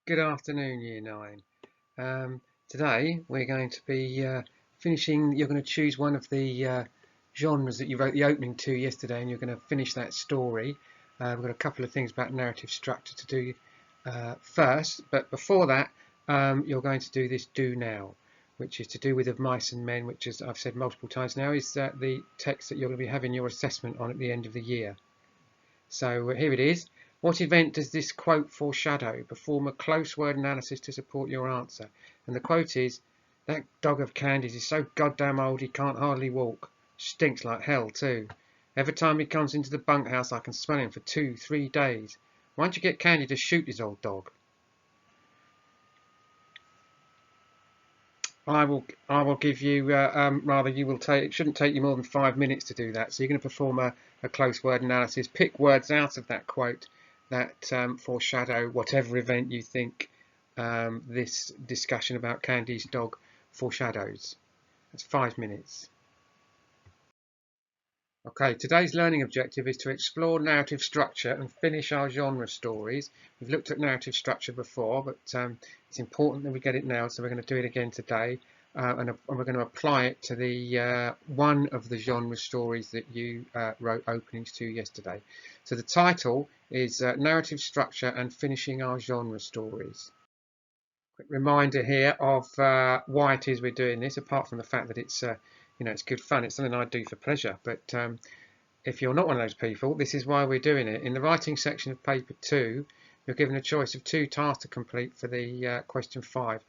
Good afternoon, Year 9. Today we're going to be finishing. You're going to choose one of the genres that you wrote the opening to yesterday, and you're going to finish that story. We've got a couple of things about narrative structure to do first, but before that, you're going to do this Do Now, which is to do with Of Mice and Men, which, as I've said multiple times now, is the text that you're going to be having your assessment on at the end of the year. So here it is. What event does this quote foreshadow? Perform a close word analysis to support your answer. And the quote is, "That dog of Candy's is so goddamn old he can't hardly walk. Stinks like hell too. Every time he comes into the bunkhouse I can smell him for 2-3 days. Why don't you get Candy to shoot his old dog?" I will give you rather you will take, it shouldn't take you more than 5 minutes to do that. So you're going to perform a close word analysis, pick words out of that quote that foreshadow whatever event you think this discussion about Candy's dog foreshadows. That's 5 minutes. Okay, today's learning objective is to explore narrative structure and finish our genre stories. We've looked at narrative structure before, but it's important that we get it now, so we're going to do it again today. And we're going to apply it to the one of the genre stories that you wrote openings to yesterday. So the title is Narrative Structure and Finishing Our Genre Stories. Quick reminder here of why it is we're doing this, apart from the fact that it's it's good fun. It's something I do for pleasure. But if you're not one of those people, this is why we're doing it. In the writing section of paper 2, you're given a choice of 2 tasks to complete for the question 5.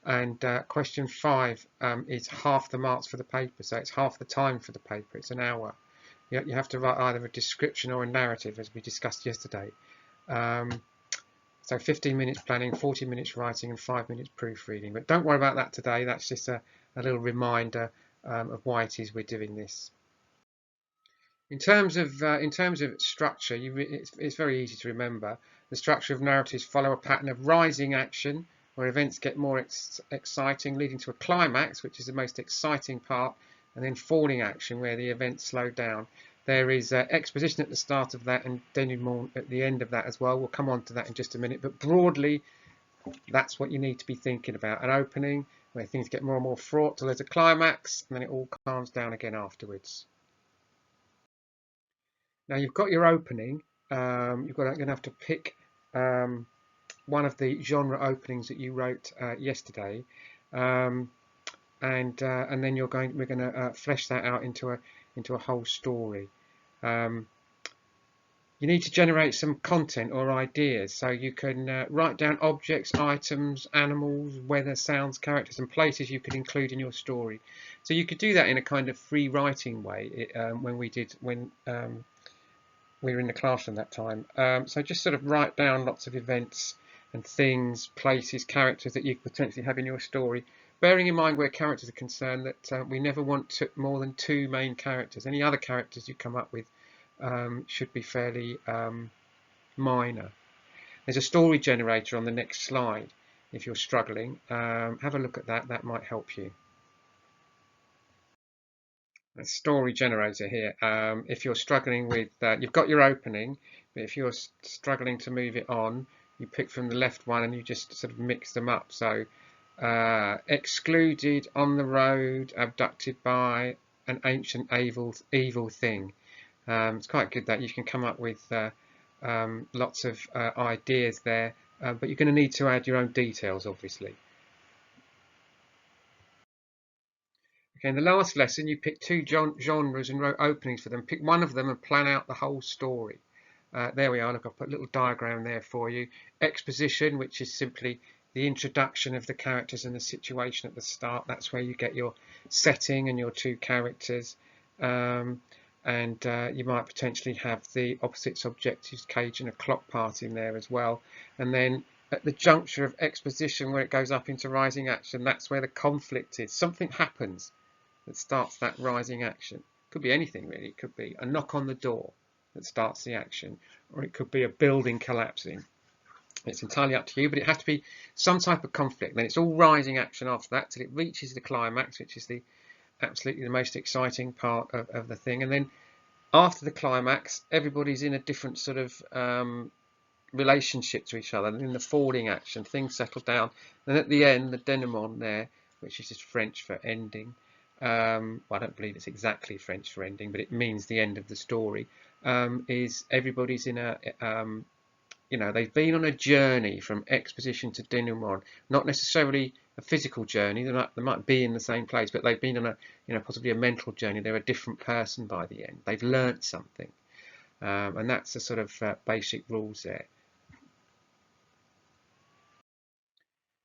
And question 5 is half the marks for the paper, so it's half the time for the paper. It's an hour. You have to write either a description or a narrative, as we discussed yesterday. So 15 minutes planning, 40 minutes writing, and 5 minutes proofreading. But don't worry about that today. That's just a little reminder of why it is we're doing this. In terms of structure, it's very easy to remember. The structure of narratives follow a pattern of rising action, where events get more exciting, leading to a climax, which is the most exciting part, and then falling action, where the events slow down. There is exposition at the start of that and denouement at the end of that as well. We'll come on to that in just a minute, but broadly, that's what you need to be thinking about. An opening where things get more and more fraught till there's a climax, and then it all calms down again afterwards. Now you've got your opening. You're going to have to pick one of the genre openings that you wrote yesterday, and then we're going to flesh that out into a whole story. You need to generate some content or ideas, so you can write down objects, items, animals, weather, sounds, characters, and places you could include in your story. So you could do that in a kind of free writing way when we were in the classroom that time. So just sort of write down lots of events and things, places, characters that you could potentially have in your story, bearing in mind where characters are concerned that we never want more than 2 main characters. Any other characters you come up with should be fairly minor. There's a story generator on the next slide if you're struggling. Have a look at that. That might help you. A story generator here. If you're struggling with you've got your opening, but if you're struggling to move it on, you pick from the left one and you just sort of mix them up. So excluded, on the road, abducted by, an ancient evil thing. It's quite good that you can come up with lots of ideas there, but you're going to need to add your own details, obviously. Okay, in the last lesson you picked 2 genres and wrote openings for them. Pick one of them and plan out the whole story. There we are. Look, I've put a little diagram there for you. Exposition, which is simply the introduction of the characters and the situation at the start. That's where you get your setting and your 2 characters. And you might potentially have the opposites, objectives, cage and a clock part in there as well. And then at the juncture of exposition, where it goes up into rising action, that's where the conflict is. Something happens that starts that rising action. Could be anything really. It could be a knock on the door that starts the action, or it could be a building collapsing. It's entirely up to you, but it has to be some type of conflict. Then it's all rising action after that till it reaches the climax, which is absolutely the most exciting part of the thing. And then after the climax, everybody's in a different sort of relationship to each other, and in the falling action things settle down. And at the end, the denouement there, which is just French for ending, well, I don't believe it's exactly French for ending, but it means the end of the story, is everybody's in a they've been on a journey from exposition to denouement, not necessarily a physical journey. They might be in the same place, but they've been on a possibly a mental journey. They're a different person by the end. They've learnt something, and that's the sort of basic rules there.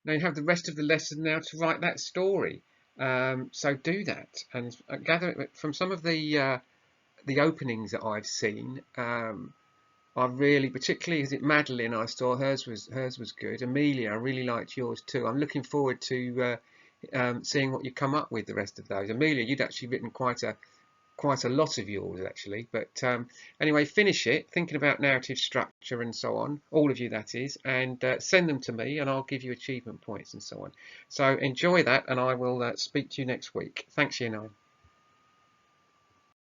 Now you have the rest of the lesson now to write that story. So do that and gather it from some of the openings that I've seen. I really, particularly is it Madeline I saw, hers was good. Amelia, I really liked yours too. I'm looking forward to seeing what you come up with the rest of those. Amelia, you'd actually written quite a lot of yours actually, but anyway, finish it thinking about narrative structure and so on, all of you that is, and send them to me and I'll give you achievement points and so on. So enjoy that, and I will speak to you next week. Thanks, Yanai.